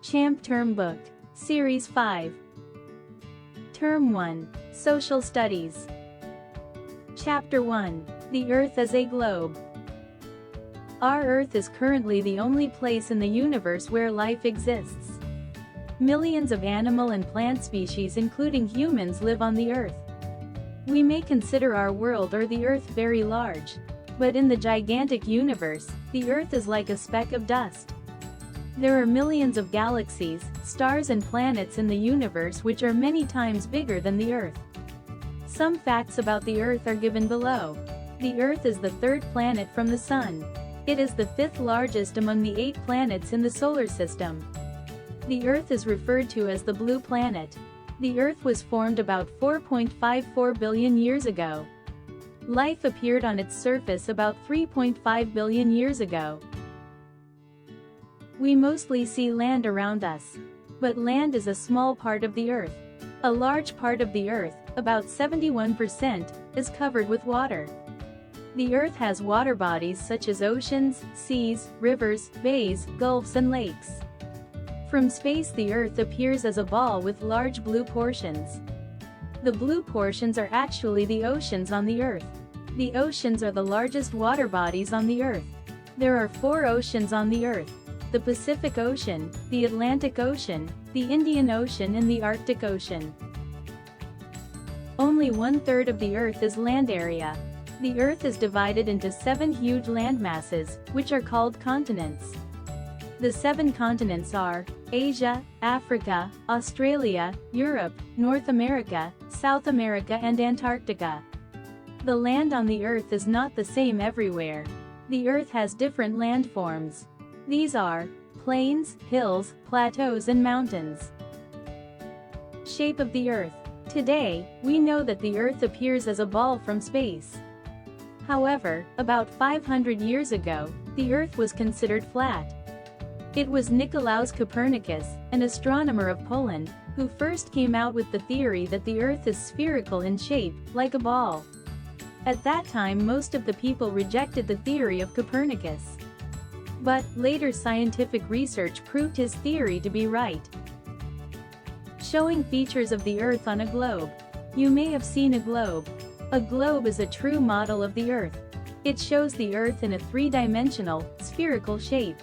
Champ Term Book, Series 5. Term 1, Social Studies. Chapter 1, The Earth as a Globe. Our Earth is currently the only place in the universe where life exists. Millions of animal and plant species including humans live on the Earth. We may consider our world or the Earth very large, but in the gigantic universe, the Earth is like a speck of dust. There are millions of galaxies, stars and planets in the universe which are many times bigger than the Earth. Some facts about the Earth are given below. The Earth is the third planet from the Sun. It is the fifth largest among the 8 planets in the solar system. The Earth is referred to as the blue planet. The Earth was formed about 4.54 billion years ago. Life appeared on its surface about 3.5 billion years ago. We mostly see land around us. But land is a small part of the Earth. A large part of the Earth, about 71%, is covered with water. The Earth has water bodies such as oceans, seas, rivers, bays, gulfs and lakes. From space the Earth appears as a ball with large blue portions. The blue portions are actually the oceans on the Earth. The oceans are the largest water bodies on the Earth. There are 4 oceans on the Earth: the Pacific Ocean, the Atlantic Ocean, the Indian Ocean and the Arctic Ocean. Only 1/3 of the Earth is land area. The Earth is divided into 7 huge landmasses, which are called continents. The 7 continents are Asia, Africa, Australia, Europe, North America, South America and Antarctica. The land on the Earth is not the same everywhere. The Earth has different landforms. These are plains, hills, plateaus and mountains. Shape of the Earth. Today, we know that the Earth appears as a ball from space. However, about 500 years ago, the Earth was considered flat. It was Nicolaus Copernicus, an astronomer of Poland, who first came out with the theory that the Earth is spherical in shape, like a ball. At that time most of the people rejected the theory of Copernicus. But, later scientific research proved his theory to be right. Showing features of the Earth on a globe. You may have seen a globe. A globe is a true model of the Earth. It shows the Earth in a 3-dimensional, spherical shape.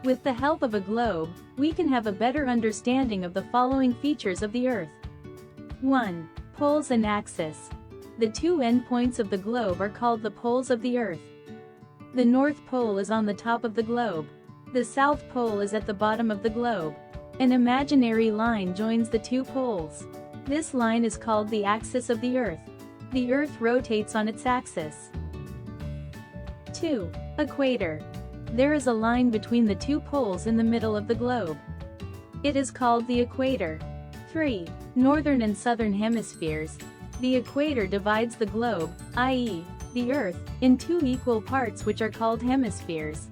With the help of a globe, we can have a better understanding of the following features of the Earth. 1. Poles and axis. The 2 endpoints of the globe are called the poles of the Earth. The North Pole is on the top of the globe. The South Pole is at the bottom of the globe. An imaginary line joins the 2 poles. This line is called the axis of the Earth. The Earth rotates on its axis. 2. Equator. There is a line between the 2 poles in the middle of the globe. It is called the equator. 3. Northern and southern hemispheres. The equator divides the globe, i.e., the Earth, in 2 equal parts which are called hemispheres.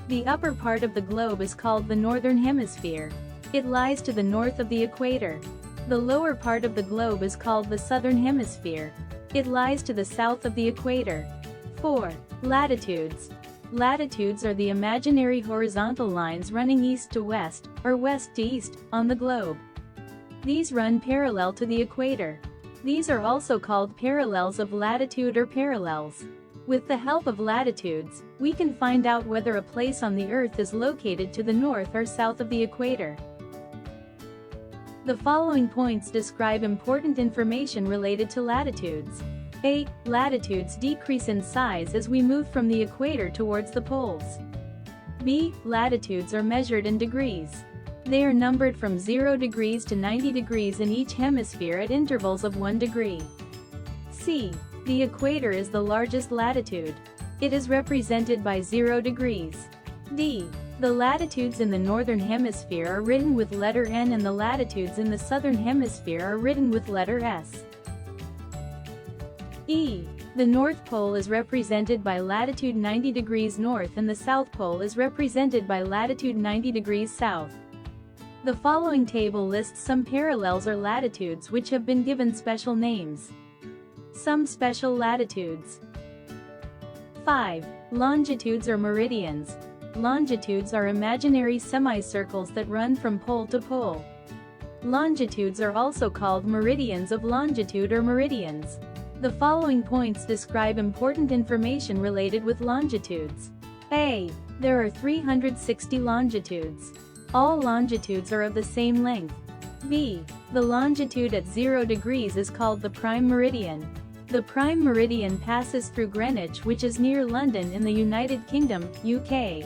The upper part of the globe is called the northern hemisphere. It lies to the north of the equator. The lower part of the globe is called the southern hemisphere. It lies to the south of the equator. 4. Latitudes. Latitudes are the imaginary horizontal lines running east to west, or west to east, on the globe. These run parallel to the equator. These are also called parallels of latitude or parallels. With the help of latitudes, we can find out whether a place on the Earth is located to the north or south of the equator. The following points describe important information related to latitudes. A. Latitudes decrease in size as we move from the equator towards the poles. B. Latitudes are measured in degrees. They are numbered from 0 degrees to 90 degrees in each hemisphere at intervals of 1 degree. C. The equator is the largest latitude. It is represented by 0 degrees. D. The latitudes in the northern hemisphere are written with letter N and the latitudes in the southern hemisphere are written with letter S. E. The North Pole is represented by latitude 90 degrees north and the South Pole is represented by latitude 90 degrees south. The following table lists some parallels or latitudes which have been given special names. Some special latitudes. 5. Longitudes or meridians. Longitudes are imaginary semicircles that run from pole to pole. Longitudes are also called meridians of longitude or meridians. The following points describe important information related with longitudes. A. There are 360 longitudes. All longitudes are of the same length. B. The longitude at 0 degrees is called the prime meridian. The prime meridian passes through Greenwich, which is near London in the United Kingdom, UK.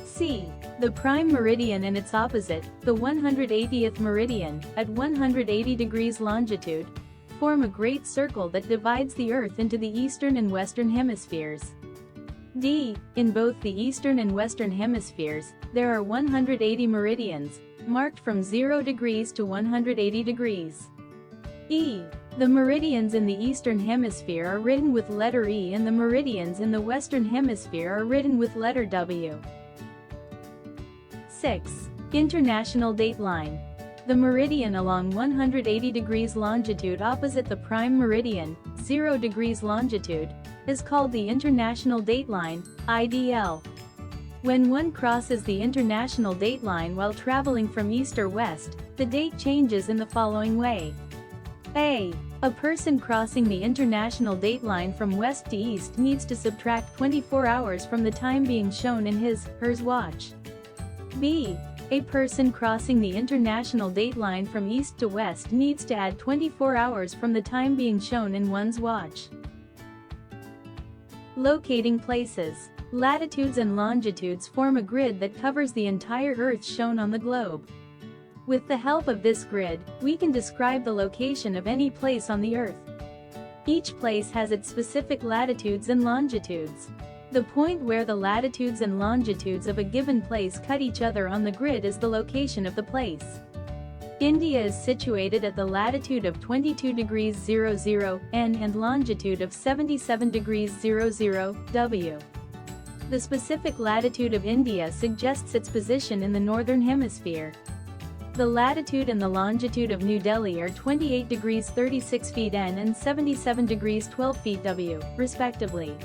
C. The prime meridian and its opposite, the 180th meridian, at 180 degrees longitude, form a great circle that divides the Earth into the eastern and western hemispheres. D. In both the eastern and western hemispheres, there are 180 meridians, marked from 0 degrees to 180 degrees. E. The meridians in the eastern hemisphere are written with letter E and the meridians in the western hemisphere are written with letter W. 6. International Dateline. The meridian along 180 degrees longitude opposite the prime meridian, 0 degrees longitude, is called the International Dateline, IDL. When one crosses the International Dateline while traveling from east or west, the date changes in the following way. A. A person crossing the International Dateline from west to east needs to subtract 24 hours from the time being shown in his/her watch. B. A person crossing the International Dateline from east to west needs to add 24 hours from the time being shown in one's watch. Locating places. Latitudes and longitudes form a grid that covers the entire Earth shown on the globe. With the help of this grid, we can describe the location of any place on the Earth. Each place has its specific latitudes and longitudes. The point where the latitudes and longitudes of a given place cut each other on the grid is the location of the place. India is situated at the latitude of 22 degrees 00 N and longitude of 77 degrees 00 W. The specific latitude of India suggests its position in the northern hemisphere. The latitude and the longitude of New Delhi are 28 degrees 36 feet N and 77 degrees 12 feet W, respectively.